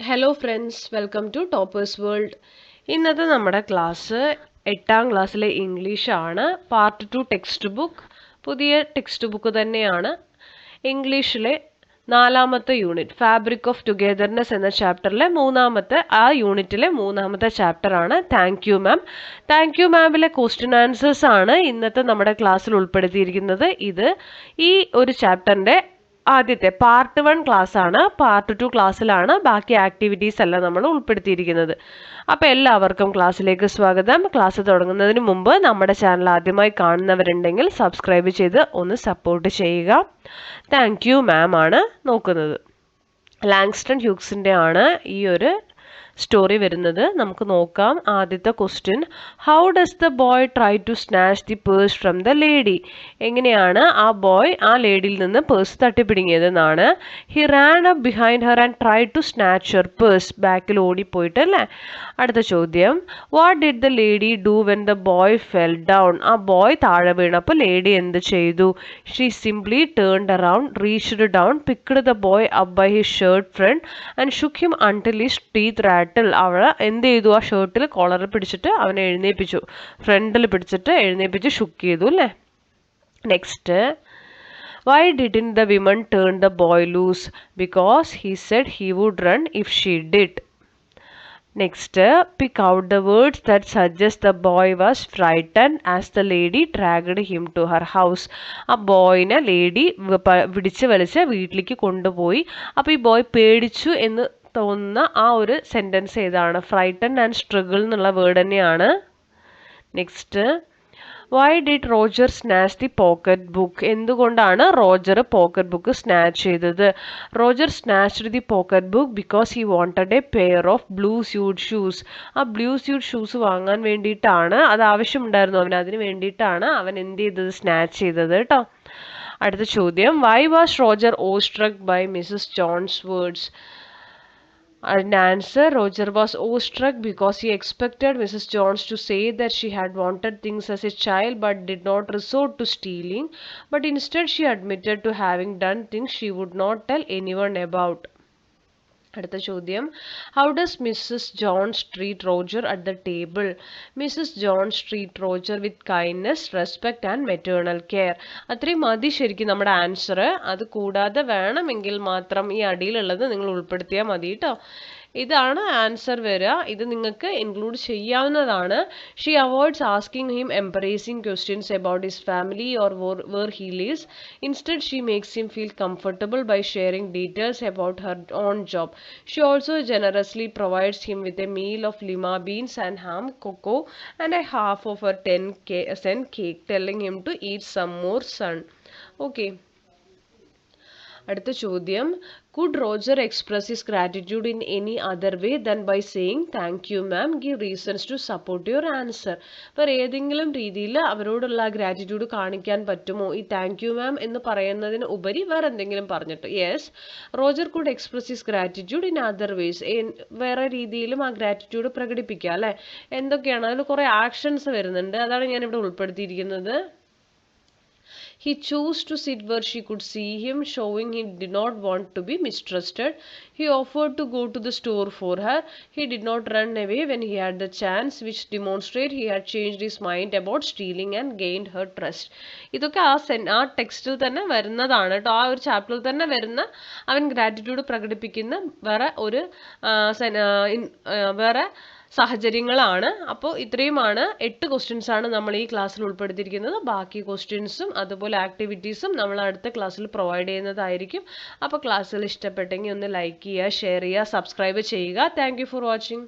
Hello friends, welcome to toppers world. ഇന്നത്തെ നമ്മുടെ class 8ാം ക്ലാസ്സിലെ ഇംഗ്ലീഷാണ്. Part 2 text book. പുതിയ ടെക്സ്റ്റ് ബുക്ക് തന്നെയാണ്. ഇംഗ്ലീഷിലെ 4ാമത്തെ യൂണിറ്റ് ഫാബ്രിക് ഓഫ് ടുഗെദർനെസ് എന്ന ചാപ്റ്ററിലെ യൂണിറ്റിലെ മൂന്നാമത്തെ ചാപ്റ്ററാണ് thank you ma'am. Thank you മാമിലെ ക്വസ്റ്റ്യൻ ആൻസേഴ്സ് ആണ് ഇന്നത്തെ നമ്മുടെ ക്ലാസ്സിൽ ഉൾപ്പെടുത്തിയിരിക്കുന്നത്. ഇത് ഈ ഒരു ചാപ്റ്ററിൻ്റെ ആദ്യത്തെ പാർട്ട് 1 ക്ലാസ് ആണ്. പാർട്ട് 2 ക്ലാസ്സിലാണ് ബാക്കി ആക്ടിവിറ്റീസ് എല്ലാം നമ്മൾ ഉൾപ്പെടുത്തിയിരിക്കുന്നത്. അപ്പോൾ എല്ലാവർക്കും ക്ലാസ്സിലേക്ക് സ്വാഗതം. ക്ലാസ് തുടങ്ങുന്നതിന് മുമ്പ് നമ്മുടെ ചാനൽ ആദ്യമായി കാണുന്നവരുണ്ടെങ്കിൽ സബ്സ്ക്രൈബ് ചെയ്ത് ഒന്ന് സപ്പോർട്ട് ചെയ്യുക. താങ്ക് യു മാം ആണ് നോക്കുന്നത്. ലാങ്സ്റ്റൺ ഹ്യൂഗ്സിൻ്റെ ആണ് ഈ ഒരു സ്റ്റോറി വരുന്നത്. നമുക്ക് നോക്കാം. ആദ്യത്തെ question, how does the boy try to snatch the purse from the lady? എങ്ങനെയാണ് ആ ബോയ് ആ ലേഡിയിൽ നിന്ന് പേഴ്സ് തട്ടിപ്പിടുങ്ങിയതെന്നാണ്. He ran up behind her and try to snatch her purse. ബാക്കിൽ ഓടിപ്പോയിട്ട് അല്ലേ. അടുത്ത ചോദ്യം, what did the lady do when the boy fell down? ആ ബോയ് താഴെ വീണപ്പോൾ ലേഡി എന്ത് ചെയ്തു? She simply turned around, reached down, picked the boy up by his shirt front and shook him until his teeth rattle. അവൾ എന്ത് ചെയ്തു? ആ ഷർട്ടിൽ കോളറിൽ പിടിച്ചിട്ട് അവനെ എഴുന്നേൽപ്പിച്ചു, ഫ്രണ്ടിൽ പിടിച്ചിട്ട് എഴുന്നേൽപ്പിച്ച് ഷുക്ക് ചെയ്തു അല്ലേ. Next, why didn't the woman turn the boy loose? Because he said he would run if she did. Next, pick out the words that suggest the boy was frightened as the lady dragged him to her house. ആ ബോയിനെ lady പിടിച്ച് വലിച്ച് വീട്ടിലേക്ക് കൊണ്ടുപോയി. അപ്പോൾ ഈ boy പേടിച്ചു എന്ന് തോന്നുന്ന ആ ഒരു സെൻറ്റൻസ് ഏതാണ്? ഫ്രൈറ്റൻഡ് ആൻഡ് സ്ട്രഗിൾ എന്നുള്ള വേർഡ് തന്നെയാണ്. Next, why did Roger snatch the pocket book? എന്തുകൊണ്ടാണ് റോജർ പോക്കറ്റ് ബുക്ക് സ്നാച്ച് ചെയ്തത്? Roger snatched the pocket book because he wanted A pair of blue SUD shoes. ആ blue SUD shoes വാങ്ങാൻ വേണ്ടിയിട്ടാണ്, അത് ആവശ്യമുണ്ടായിരുന്നു അവന്, അതിന് വേണ്ടിയിട്ടാണ് അവൻ എന്ത് ചെയ്തത്? സ്നാച്ച് ചെയ്തത് കേട്ടോ. അടുത്ത ചോദ്യം, why was Roger struck by Mrs Jones words? And answer, Roger was awestruck because he expected Mrs. Jones to say that she had wanted things as a child but did not resort to stealing, but instead she admitted to having done things she would not tell anyone about. അടുത്ത ചോദ്യം, how does Mrs Jones treat Roger at the table? Mrs Jones treat Roger with kindness, respect and maternal care. അത്രയും മതി ശരിക്കും നമ്മുടെ answer. അത് കൂടാതെ വേണമെങ്കിൽ മാത്രം ഈ അടിയിലുള്ളത് നിങ്ങൾ ഉൾപ്പെടുത്തിയാൽ മതി കേട്ടോ. ഇതാണ് ആൻസർ വരിക. ഇത് നിങ്ങൾക്ക് ഇൻക്ലൂഡ് ചെയ്യാവുന്നതാണ്. She avoids asking him embarrassing questions about his family or where he lives. Instead she makes him feel comfortable by sharing details about her own job. She also generously provides him with a meal of lima beans and ham, cocoa, and a half of her 10 cent cake, telling him to eat some more son. Okay. അടുത്ത ചോദ്യം, could Roger express his gratitude in any other way than by saying thank you ma'am? Give reasons to support your answer. അപ്പോൾ ഏതെങ്കിലും രീതിയിൽ അവരോടുള്ള gratitude കാണിക്കാൻ പറ്റുമോ ഈ thank you മാം എന്ന് പറയുന്നതിന് ഉപരി വേറെ എന്തെങ്കിലും പറഞ്ഞിട്ട്? Yes, Roger could express his gratitude in other vase. വേറെ രീതിയിലും ആ ഗ്രാറ്റിറ്റ്യൂഡ് പ്രകടിപ്പിക്കുക അല്ലേ. എന്തൊക്കെയാണ്? അതിൽ കുറേ ആക്ഷൻസ് വരുന്നുണ്ട്, അതാണ് ഞാനിവിടെ ഉൾപ്പെടുത്തിയിരിക്കുന്നത്. He chose to sit where she could see him, showing he did not want to be mistrusted. He offered to go to the store for her. He did not run away when he had the chance, which demonstrated he had changed his mind about stealing and gained her trust. ഇതൊക്കെ ആ ടെക്സ്റ്റിൽ തന്നെ വരുന്നതാണ് കേട്ടോ. ആ ഒരു ചാപ്റ്ററിൽ തന്നെ വരുന്ന അവൻ ഗ്രാറ്റിറ്റ്യൂഡ് പ്രകടിപ്പിക്കുന്ന വേറെ സാഹചര്യങ്ങളാണ്. അപ്പോൾ ഇത്രയുമാണ് 8 ക്വസ്റ്റ്യൻസ് ആണ് നമ്മൾ ഈ ക്ലാസ്സിൽ ഉൾപ്പെടുത്തിയിരിക്കുന്നത്. ബാക്കി ക്വസ്റ്റ്യൻസും അതുപോലെ ആക്ടിവിറ്റീസും നമ്മൾ അടുത്ത ക്ലാസ്സിൽ പ്രൊവൈഡ് ചെയ്യുന്നതായിരിക്കും. അപ്പോൾ ക്ലാസ്സുകൾ ഇഷ്ടപ്പെട്ടെങ്കിൽ ഒന്ന് ലൈക്ക് ചെയ്യുക, ഷെയർ ചെയ്യുക, സബ്സ്ക്രൈബ് ചെയ്യുക. Thank you for watching.